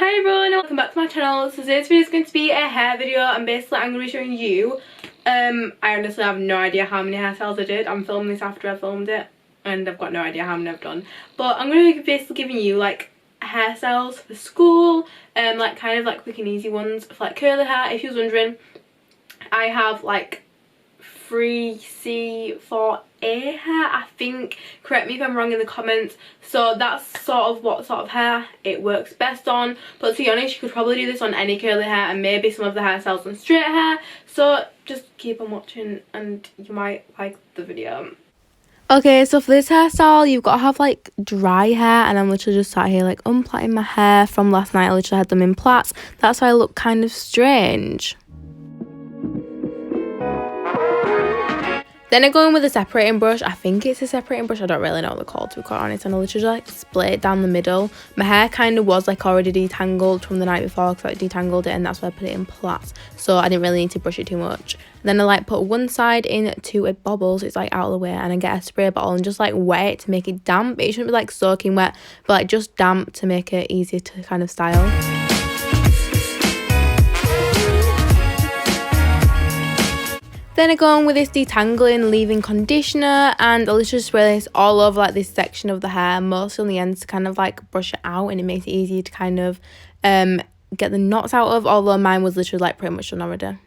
Hi everyone, welcome back to my channel. So today's video is going to be a hair video, and basically I'm going to be showing you I honestly have no idea how many hairstyles I did. I'm filming this after I filmed it and I've got no idea how many I've done, but I'm going to be basically giving you like hairstyles for school, like kind of like quick and easy ones for like curly hair. If you was wondering, I have like 3C, 4A hair, I think. Correct me if I'm wrong in the comments. So that's sort of what sort of hair it works best on. But to be honest, you could probably do this on any curly hair and maybe some of the hairstyles on straight hair. So just keep on watching and you might like the video. Okay, so for this hairstyle, you've got to have like dry hair, and I'm literally just sat here like unplaiting my hair from last night. I literally had them in plaits. That's why I look kind of strange. Then I go in with a separating brush. I think it's a separating brush. I don't really know what they're called, to be quite honest. And I literally like split it down the middle. My hair kind of was like already detangled from the night before because I detangled it, and that's why I put it in plaits. So I didn't really need to brush it too much. Then I like put one side into a bobble so it's like out of the way, and I get a spray bottle and just like wet it to make it damp. It shouldn't be like soaking wet, but like just damp to make it easier to kind of style. Then I go on with this detangling leave-in conditioner, and I literally just spray this all over like this section of the hair, mostly on the ends, to kind of like brush it out, and it makes it easier to kind of get the knots out of, although mine was literally like pretty much done already.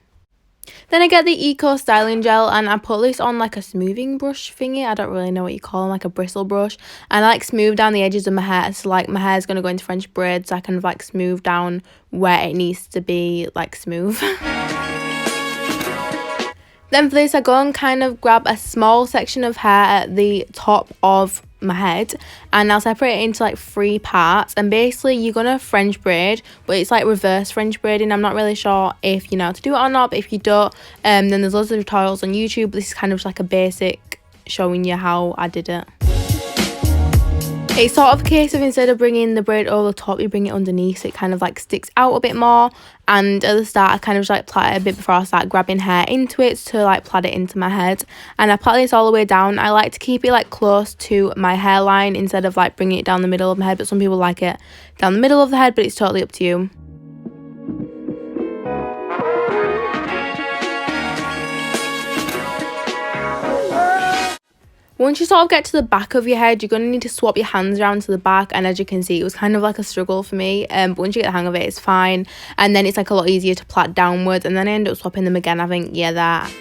Then I get the Eco styling gel, and I put this on like a smoothing brush thingy. I don't really know what you call them, like a bristle brush, and I like smooth down the edges of my hair. So like my hair is going to go into French braids, so I kind of like smooth down where it needs to be like smooth. Then for this, I go and kind of grab a small section of hair at the top of my head, and I'll separate it into like 3 parts. And basically you're gonna French braid, but it's like reverse French braiding. I'm not really sure if you know how to do it or not, but if you don't, then there's lots of tutorials on YouTube. This is kind of just like a basic showing you how I did it. It's sort of a case of, instead of bringing the braid over the top, you bring it underneath so it kind of like sticks out a bit more. And at the start, I kind of just like plait it a bit before I start grabbing hair into it to like plait it into my head. And I plait this all the way down. I like to keep it like close to my hairline instead of like bringing it down the middle of my head, but some people like it down the middle of the head, but it's totally up to you. Once you sort of get to the back of your head, you're going to need to swap your hands around to the back, and as you can see, it was kind of like a struggle for me, but once you get the hang of it, it's fine. And then it's like a lot easier to plait downwards, and then I end up swapping them again. I think, yeah, that.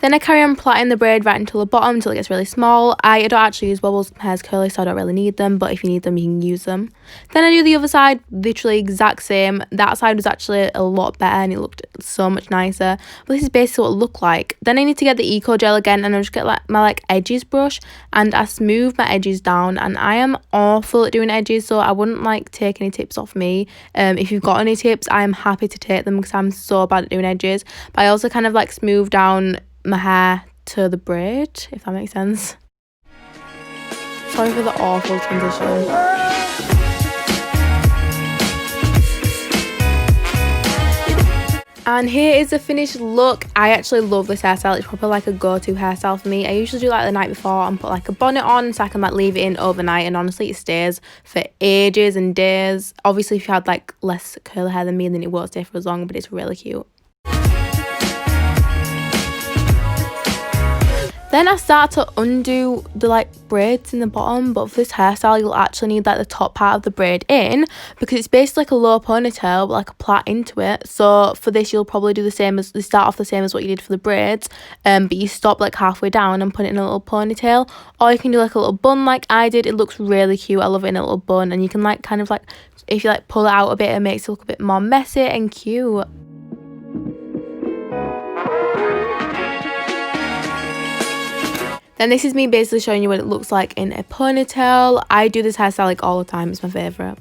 Then I carry on plaiting the braid right until the bottom, until it gets really small. I don't actually use bobbles. My hair's curly, so I don't really need them, but if you need them, you can use them. Then I do the other side, literally exact same. That side was actually a lot better, and it looked so much nicer. But this is basically what it looked like. Then I need to get the Eco Gel again, and I just get like my like edges brush, and I smooth my edges down. And I am awful at doing edges, so I wouldn't like take any tips off me. If you've got any tips, I am happy to take them because I'm so bad at doing edges. But I also kind of like smooth down my hair to the braid, if that makes sense. Sorry for the awful transition. And here is the finished look. I actually love this hairstyle. It's probably like a go-to hairstyle for me. I usually do like the night before and put like a bonnet on so I can like leave it in overnight, and honestly it stays for ages and days. Obviously if you had like less curly hair than me, then it won't stay for as long, but it's really cute. Then I start to undo the like braids in the bottom, but for this hairstyle you'll actually need like the top part of the braid in, because it's basically like a low ponytail but like a plait into it. So for this you'll probably do the same as, you start off the same as what you did for the braids, but you stop like halfway down and put it in a little ponytail, or you can do like a little bun like I did. It looks really cute. I love it in a little bun, and you can like kind of like, if you like pull it out a bit, it makes it look a bit more messy and cute. And this is me basically showing you what it looks like in a ponytail. I do this hairstyle like all the time. It's my favourite.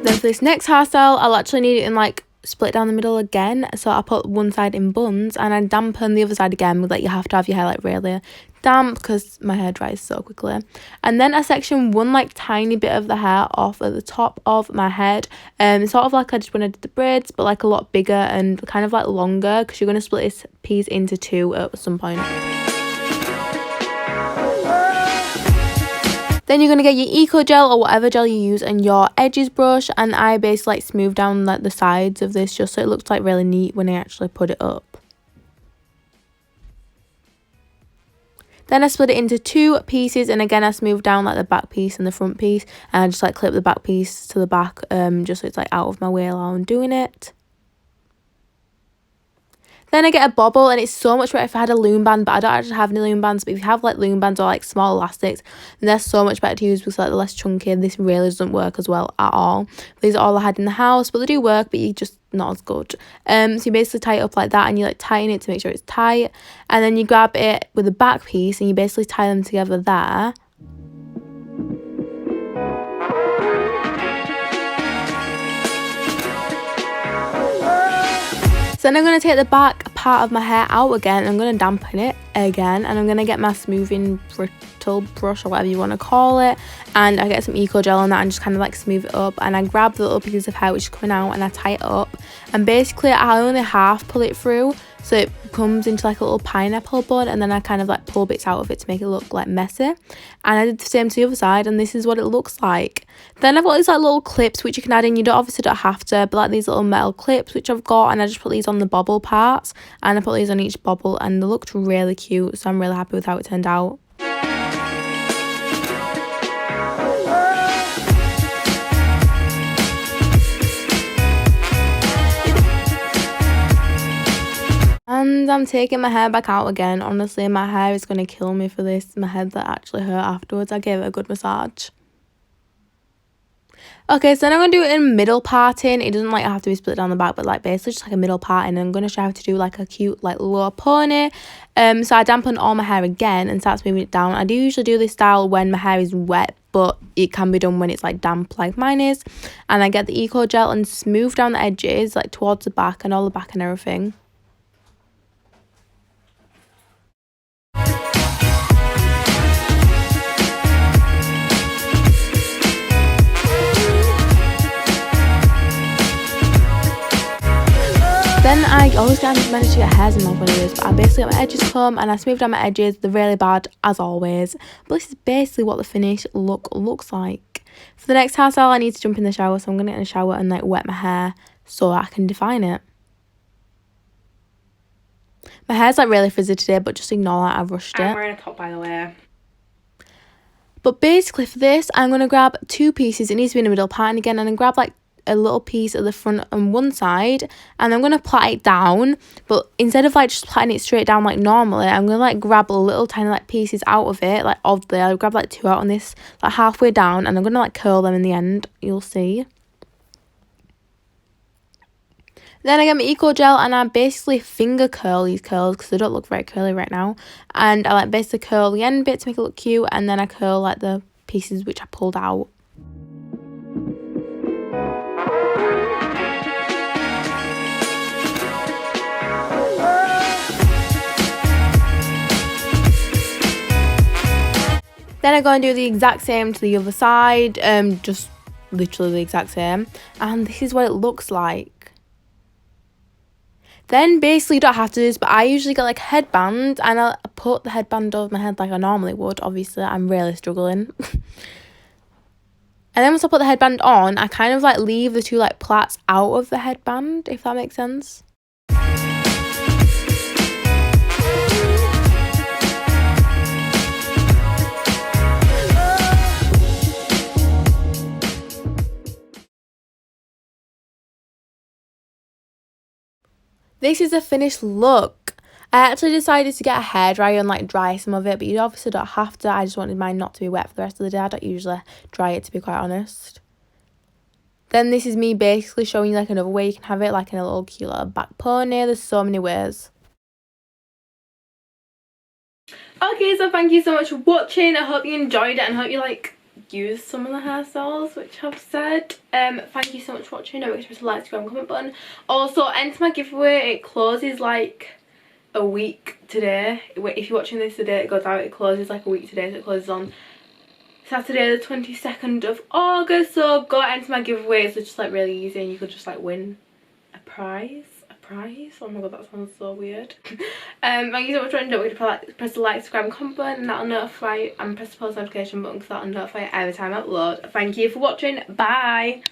Then for this next hairstyle, I'll actually need it in like split down the middle again. So I put one side in buns and I dampen the other side again with like, you have to have your hair like really damp because my hair dries so quickly. And then I section one like tiny bit of the hair off at the top of my head, sort of like I just when I did the braids, but like a lot bigger and kind of like longer, because you're going to split this piece into two at some point. Then you're going to get your eco gel or whatever gel you use and your edges brush, and I basically like smooth down like the sides of this just so it looks like really neat when I actually put it up. Then I split it into two pieces, and again I smooth down like the back piece and the front piece, and I just like clip the back piece to the back just so it's like out of my way while I'm doing it. Then I get a bobble, and it's so much better if I had a loom band, but I don't actually have any loom bands. But if you have like loom bands or like small elastics, then they're so much better to use because like they're less chunky. This really doesn't work as well at all. These are all I had in the house, but they do work, but you just not as good. So you basically tie it up like that, and you like tighten it to make sure it's tight, and then you grab it with the back piece and you basically tie them together there. So then I'm going to take the back part of my hair out again, and I'm going to dampen it again, and I'm going to get my smoothing brittle brush or whatever you want to call it, and I get some eco gel on that and just kind of like smooth it up, and I grab the little pieces of hair which is coming out and I tie it up, and basically I only half pull it through so it comes into like a little pineapple bud, and then I kind of like pull bits out of it to make it look like messy, and I did the same to the other side, and this is what it looks like. Then I've got these like little clips which you can add in. You obviously don't have to, but like these little metal clips which I've got, and I just put these on the bobble parts, and I put these on each bobble, and they looked really cute, so I'm really happy with how it turned out. And I'm taking my hair back out again. Honestly, my hair is going to kill me for this. My head that actually hurt afterwards. I gave it a good massage. Okay, so then I'm going to do it in middle parting. It doesn't like have to be split down the back, but like basically just like a middle parting. And I'm going to show how to do like a cute like low pony. So I dampen all my hair again and start smoothing it down. I do usually do this style when my hair is wet, but it can be done when it's like damp like mine is. And I get the eco gel and smooth down the edges like towards the back and all the back and everything. Then I always manage to get hairs in my videos, but I basically get my edges comb and I smooth down my edges. They're really bad as always, but this is basically what the finished look looks like. For the next hairstyle I need to jump in the shower, so I'm going to get in the shower and like wet my hair so I can define it. My hair's like really frizzy today, but just ignore that, I've rushed it. I'm wearing a top by the way. But basically for this I'm going to grab two pieces. It needs to be in the middle part again, and then grab like a little piece at the front on one side, and I'm going to plait it down, but instead of like just plaiting it straight down like normally, I'm going to like grab a little tiny like pieces out of it, like oddly. I'll grab like two out on this like halfway down, and I'm going to like curl them in the end, you'll see. Then I get my eco gel and I basically finger curl these curls because they don't look very curly right now, and I like basically curl the end bit to make it look cute, and then I curl like the pieces which I pulled out. Then I go and do the exact same to the other side, just literally the exact same, and this is what it looks like. Then basically you don't have to do this, but I usually get like a headband, and I'll put the headband over my head like I normally would. Obviously I'm really struggling. And then once I put the headband on, I kind of like leave the two like plaits out of the headband, if that makes sense. This is a finished look. I actually decided to get a hairdryer and like dry some of it, but you obviously don't have to. I just wanted mine not to be wet for the rest of the day. I don't usually dry it, to be quite honest. Then this is me basically showing you like another way you can have it, like in a little cute little back pony. There's so many ways. Okay, so thank you so much for watching. I hope you enjoyed it and hope you like used some of the hairstyles which I've said. Thank you so much for watching. Don't forget to press the like, subscribe, comment button. Also, enter my giveaway. It closes like a week today. If you're watching this the day it goes out, it closes like a week today, so it closes on Saturday the 22nd of August. So go enter my giveaway. It's just like really easy, and you could just like win a prize. Oh my god, that sounds so weird. Thank you so much for watching. Don't forget to press the like, subscribe and comment, and that'll notify, and press the post notification button because that'll notify you every time I upload. Thank you for watching. Bye.